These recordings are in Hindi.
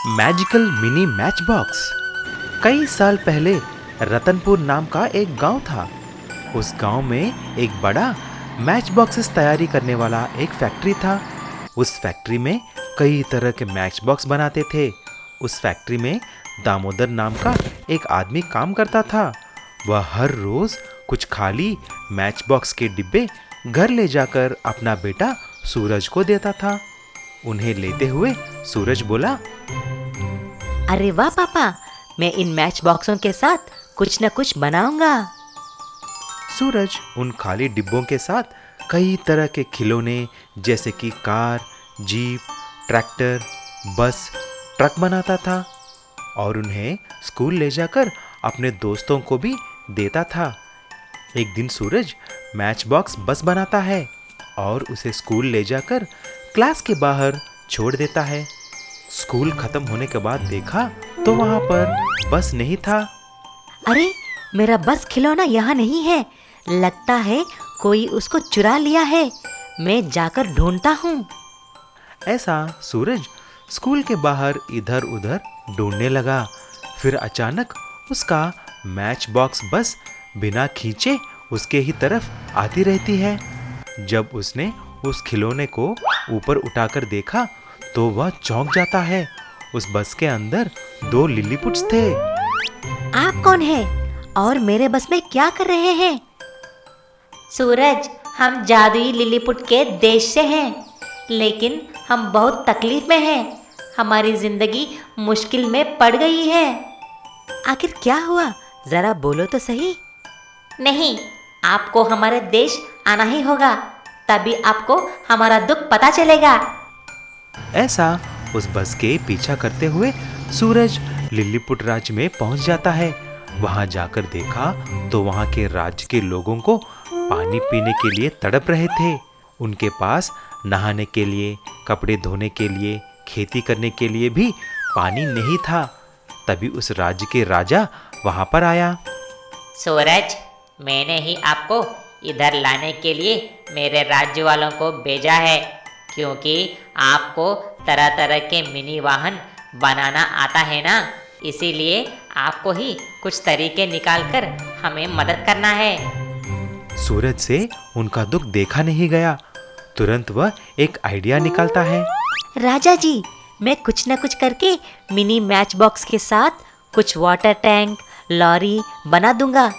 Magical mini match box. कई साल पहले रतनपुर नाम का एक गांव था। उस गांव में एक बड़ा मैच बॉक्सेस तैयारी करने वाला एक फैक्ट्री था। उस फैक्ट्री में कई तरह के मैच बॉक्स बनाते थे। उस फैक्ट्री में दामोदर नाम का एक आदमी काम करता था। वह हर रोज कुछ खाली मैच बॉक्स के डिब्बे घर ले जाकर अपना बेटा सूरज को देता था। उन्हें लेते हुए सूरज बोला, अरे वाह पापा, मैं इन मैच बॉक्सों के साथ कुछ न कुछ बनाऊंगा। सूरज उन खाली डिब्बों के साथ कई तरह के खिलौने जैसे कि कार, जीप, ट्रैक्टर, बस, ट्रक बनाता था और उन्हें स्कूल ले जाकर अपने दोस्तों को भी देता था। एक दिन सूरज मैच बॉक्स बस बनाता है और उसे स्कूल ले जाकर क्लास के बाहर छोड़ देता है। स्कूल खत्म होने के बाद देखा तो वहां पर बस नहीं था। अरे, मेरा बस खिलौना यहाँ नहीं है। लगता है कोई उसको चुरा लिया है। मैं जाकर ढूंढता हूँ। ऐसा सूरज स्कूल के बाहर इधर उधर ढूंढने लगा। फिर अचानक उसका मैच बॉक्स बस बिना खींचे उसके ही तरफ आती रहती है। जब उसने उस खिलौने को ऊपर उठाकर देखा तो वह चौंक जाता है। उस बस के अंदर 2 लिलीपुट्स थे। आप कौन हैं और मेरे बस में क्या कर रहे हैं? सूरज, हम जादुई लिलीपुट के देश से हैं, लेकिन हम बहुत तकलीफ में हैं। हमारी जिंदगी मुश्किल में पड़ गई है। आखिर क्या हुआ, जरा बोलो तो सही। नहीं, आपको हमारे देश आना ही होगा, तभी आपको हमारा दुख पता चलेगा। ऐसा उस बस के पीछा करते हुए सूरज लिलीपुट राज्य में पहुंच जाता है। वहां जाकर देखा तो वहां के राज्य के लोगों को पानी पीने के लिए तड़प रहे थे। उनके पास नहाने के लिए, कपड़े धोने के लिए, खेती करने के लिए भी पानी नहीं था। तभी उस राज्य के राजा वहां पर आया। सूरज, मैंने ही आपको इधर लाने के लिए मेरे राज्य वालों को भेजा है, क्योंकि आपको तरह तरह के मिनी वाहन बनाना आता है ना, इसीलिए आपको ही कुछ तरीके निकालकर हमें मदद करना है। सूरज से उनका दुख देखा नहीं गया। तुरंत वह एक आइडिया निकालता है। राजा जी, मैं कुछ न कुछ करके मिनी मैच बॉक्स के साथ कुछ वाटर टैंक, लॉरी बना दूंगा।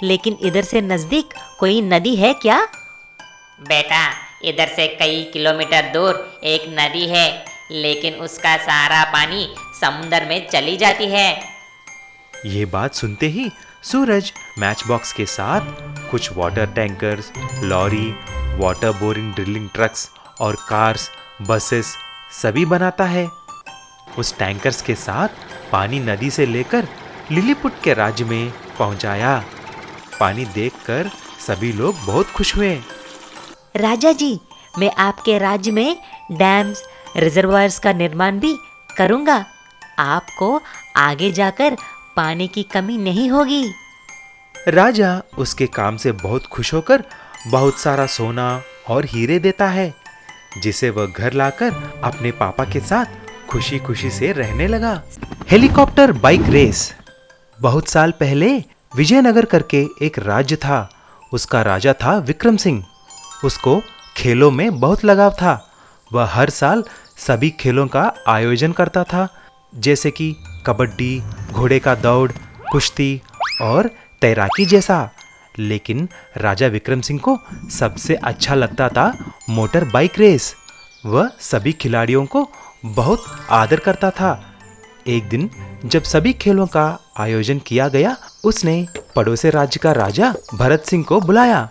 लेकिन इधर से नजदीक कोई नदी है क्या? बेटा, इधर से कई किलोमीटर दूर एक नदी है, लेकिन उसका सारा पानी समुद्र में चली जाती है। ये बात सुनते ही सूरज मैच बॉक्स के साथ कुछ water tankers, lorry, water boring drilling trucks और कार्स, बसेस सभी बनाता है। उस टैंकर्स के साथ पानी नदी से लेकर लिलीपुट के राज्य में पहुंचाया। पानी देखकर सभी लोग बहुत खुश हुए। राजा जी, मैं आपके राज्य में डैम्स, रिजर्वायर्स का निर्माण भी करूंगा। आपको आगे जाकर पानी की कमी नहीं होगी। राजा उसके काम से बहुत खुश होकर बहुत सारा सोना और हीरे देता है, जिसे वह घर लाकर अपने पापा के साथ खुशी खुशी से रहने लगा। Helicopter bike race. बहुत साल पहले विजयनगर करके एक राज्य था। उसका राजा था विक्रम सिंह। उसको खेलों में बहुत लगाव था। वह हर साल सभी खेलों का आयोजन करता था, जैसे कि कबड्डी, घोड़े का दौड़, कुश्ती और तैराकी जैसा। लेकिन राजा विक्रम सिंह को सबसे अच्छा लगता था मोटर बाइक रेस। वह सभी खिलाड़ियों को बहुत आदर करता था। एक दिन जब सभी खेलों का आयोजन किया गया, उसने पड़ोसी राज्य का राजा भरत सिंह को बुलाया।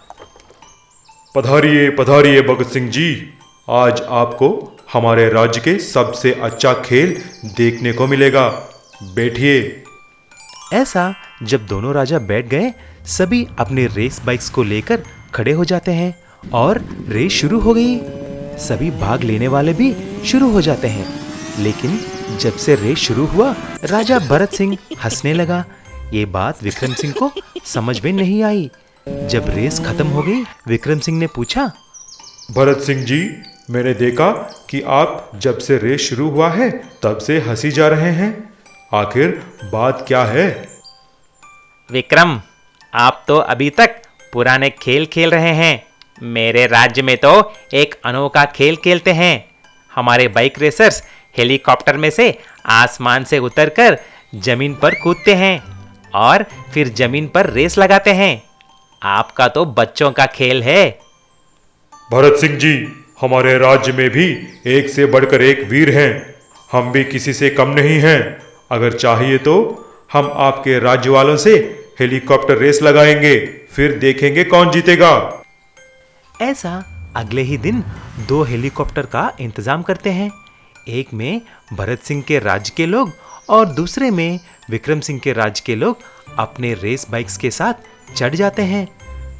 पधारिए पधारिए भगत सिंह जी, आज आपको हमारे राज्य के सबसे अच्छा खेल देखने को मिलेगा। बैठिए। ऐसा जब दोनों राजा बैठ गए, सभी अपने रेस बाइक्स को लेकर खड़े हो जाते हैं और रेस शुरू हो गई। सभी भाग लेने वाले भी शुरू हो जाते हैं। लेकिन जब से रेस शुरू हुआ, राजा भरत सिंह हंसने लगा। ये बात विक्रम सिंह को समझ में नहीं आई। जब रेस खत्म हो गई, विक्रम सिंह ने पूछा, भरत सिंह जी, मैंने देखा कि आप जब से रेस शुरू हुआ है तब से हंसी जा रहे हैं। आखिर बात क्या है? विक्रम, आप तो अभी तक पुराने खेल खेल रहे हैं। मेरे राज्य में तो एक अनोखा खेल खेलते हैं। हमारे बाइक रेसर्स हेलीकॉप्टर में से आसमान से उतरकर जमीन पर कूदते हैं और फिर जमीन पर रेस लगाते हैं। आपका तो बच्चों का खेल है। भरत सिंह जी, हमारे राज्य में भी एक से बढ़कर एक वीर हैं। हम भी किसी से कम नहीं हैं। अगर चाहिए तो हम आपके राज्य वालों से हेलीकॉप्टर रेस लगाएंगे, फिर देखेंगे कौन जीतेगा। ऐसा अगले ही दिन 2 हेलीकॉप्टर का इंतजाम करते हैं। एक में भरत सिंह के राज्य के लोग और दूसरे में विक्रम सिंह के राज्य के लोग अपने रेस बाइक्स के साथ चढ़ जाते हैं।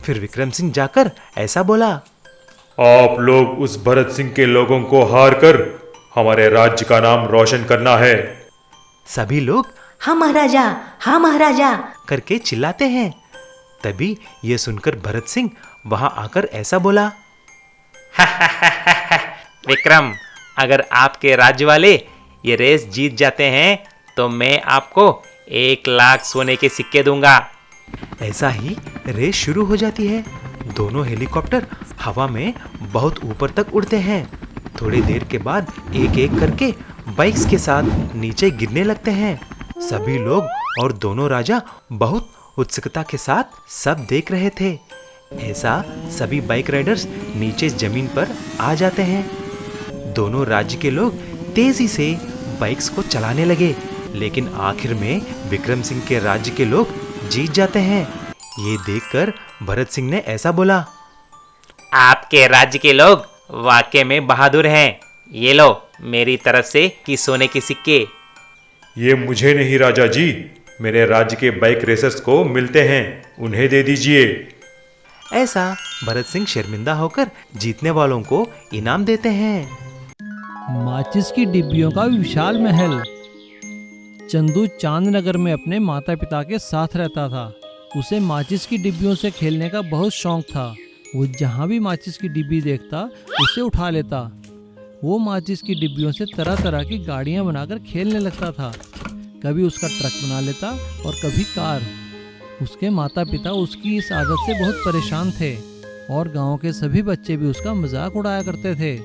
फिर विक्रम सिंह जाकर ऐसा बोला, आप लोग उस भरत सिंह के लोगों को हार कर हमारे राज्य का नाम रोशन करना है। सभी लोग हाँ महाराजा, हाँ महाराजा। करके चिल्लाते हैं। तभी ये सुनकर भरत सिंह वहां आकर ऐसा बोला, विक्रम, अगर आपके राज्य वाले ये रेस जीत जाते हैं तो मैं आपको 1 लाख सोने के सिक्के दूंगा। ऐसा ही रेस शुरू हो जाती है। दोनों हेलीकॉप्टर हवा में बहुत ऊपर तक उड़ते हैं। थोड़ी देर के बाद एक एक करके बाइक्स के साथ नीचे गिरने लगते हैं। सभी लोग और दोनों राजा बहुत उत्सुकता के साथ सब देख रहे थे। ऐसा सभी बाइक राइडर्स नीचे जमीन पर आ जाते हैं। दोनों राज्य के लोग तेजी से बाइक्स को चलाने लगे, लेकिन आखिर में विक्रम सिंह के राज्य के लोग जीत जाते हैं। ये देखकर भरत सिंह ने ऐसा बोला, आपके राज्य के लोग वाकई में बहादुर हैं। ये लो मेरी तरफ से कि सोने के सिक्के। ये मुझे नहीं राजा जी, मेरे राज्य के बाइक रेसर्स को मिलते हैं, उन्हें दे दीजिए। ऐसा भरत सिंह शर्मिंदा होकर जीतने वालों को इनाम देते हैं। माचिस की डिब्बियों का विशाल महल। चंदू चांदनगर में अपने माता पिता के साथ रहता था। उसे माचिस की डिब्बियों से खेलने का बहुत शौक था। वो जहाँ भी माचिस की डिब्बी देखता उसे उठा लेता। वो माचिस की डिब्बियों से तरह तरह की गाड़ियाँ बनाकर खेलने लगता था। कभी उसका ट्रक बना लेता और कभी कार। उसके माता पिता उसकी इस आदत से बहुत परेशान थे और गांव के सभी बच्चे भी उसका मजाक उड़ाया करते थे।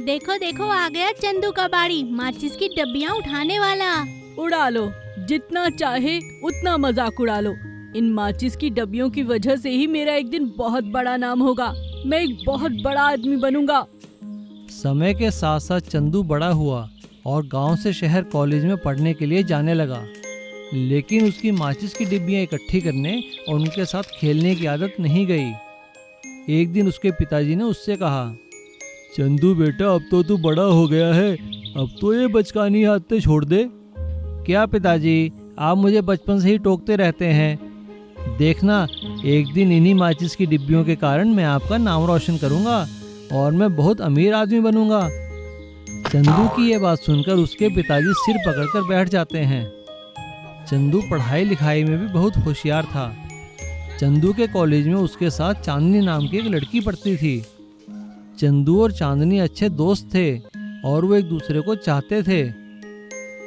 देखो देखो, आ गया चंदू का बाड़ी, माचिस की डब्बियां उठाने वाला। उड़ा लो, जितना चाहे उतना मजाक उड़ा लो। इन माचिस की डब्बियों की वजह से ही मेरा एक दिन बहुत बड़ा नाम होगा। मैं एक बहुत बड़ा आदमी बनूंगा। समय के साथ साथ चंदू बड़ा हुआ और गांव से शहर कॉलेज में पढ़ने के लिए जाने लगा। लेकिन उसकी माचिस की डिब्बियां इकट्ठी करने और उनके साथ खेलने की आदत नहीं गई। एक दिन उसके पिताजी ने उससे कहा, चंदू बेटा, अब तो तू बड़ा हो गया है, अब तो ये बचकानी आदतें छोड़ दे। क्या पिताजी, आप मुझे बचपन से ही टोकते रहते हैं। देखना, एक दिन इन्हीं माचिस की डिब्बियों के कारण मैं आपका नाम रोशन करूंगा और मैं बहुत अमीर आदमी बनूंगा। चंदू की ये बात सुनकर उसके पिताजी सिर पकड़कर बैठ जाते हैं। चंदू पढ़ाई लिखाई में भी बहुत होशियार था। चंदू के कॉलेज में उसके साथ चांदनी नाम की एक लड़की पढ़ती थी। चंदू और चांदनी अच्छे दोस्त थे और वो एक दूसरे को चाहते थे।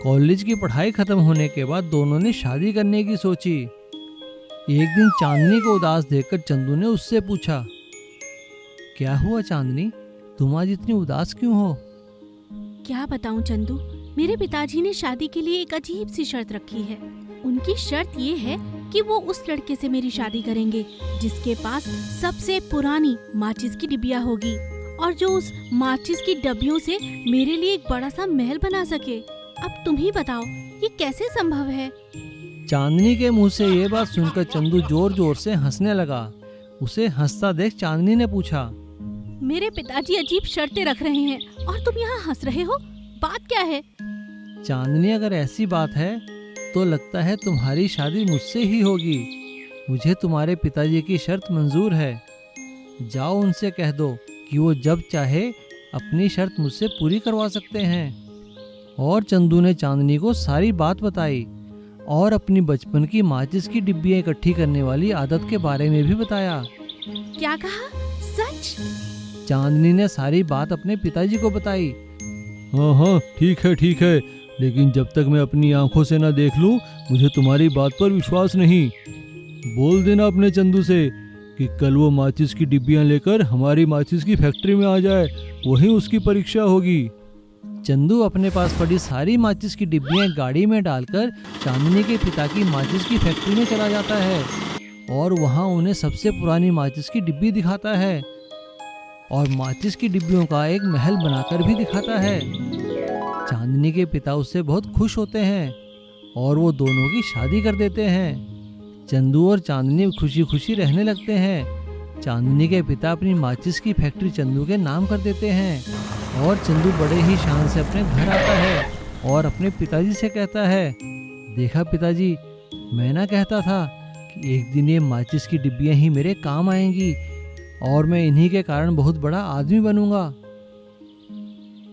कॉलेज की पढ़ाई खत्म होने के बाद दोनों ने शादी करने की सोची। एक दिन चांदनी को उदास देखकर चंदू ने उससे पूछा, क्या हुआ चांदनी, तुम आज इतनी उदास क्यों हो? क्या बताऊं चंदू, मेरे पिताजी ने शादी के लिए एक अजीब सी शर्त रखी है। उनकी शर्त ये है कि वो उस लड़के से मेरी शादी करेंगे जिसके पास सबसे पुरानी माचिस की डिब्बियां होगी और जो उस माचिस की डब्बियों से मेरे लिए एक बड़ा सा महल बना सके। अब तुम ही बताओ, ये कैसे संभव है? चांदनी के मुंह से ये बात सुनकर चंदू जोर जोर से हंसने लगा। उसे हंसता देख चांदनी ने पूछा, मेरे पिताजी अजीब शर्तें रख रहे हैं और तुम यहाँ हंस रहे हो, बात क्या है? चांदनी, अगर ऐसी बात है तो लगता है तुम्हारी शादी मुझसे ही होगी। मुझे तुम्हारे पिताजी की शर्त मंजूर है। जाओ उनसे कह दो कि वो जब चाहे अपनी शर्त मुझसे पूरी करवा सकते हैं। और चंदू ने चांदनी को सारी बात बताई और अपनी बचपन की माचिस की डिब्बियां इकट्ठी करने वाली आदत के बारे में भी बताया। क्या कहा? सच? चांदनी ने सारी बात अपने पिताजी को बताई। हाँ हाँ ठीक है, लेकिन जब तक मैं अपनी आंखों से ना देख लूं, मुझे तुम्हारी बात पर विश्वास नहीं। बोल देना अपने चंदू से कि कल वो माचिस की डिब्बियां लेकर हमारी माचिस की फैक्ट्री में आ जाए, वहीं उसकी परीक्षा होगी। चंदू अपने पास पड़ी सारी माचिस की डिब्बियां गाड़ी में डालकर चांदनी के पिता की माचिस की फैक्ट्री में चला जाता है और वहां उन्हें सबसे पुरानी माचिस की डिब्बी दिखाता है और माचिस की डिब्बियों का एक महल बनाकर भी दिखाता है। चांदनी के पिता उससे बहुत खुश होते हैं और वो दोनों की शादी कर देते हैं। चंदू और चांदनी खुशी खुशी रहने लगते हैं। चांदनी के पिता अपनी माचिस की फैक्ट्री चंदू के नाम कर देते हैं और चंदू बड़े ही शान से अपने घर आता है और अपने पिताजी से कहता है, देखा पिताजी, मैं ना कहता था कि एक दिन ये माचिस की डिब्बियां ही मेरे काम आएंगी और मैं इन्हीं के कारण बहुत बड़ा आदमी बनूंगा।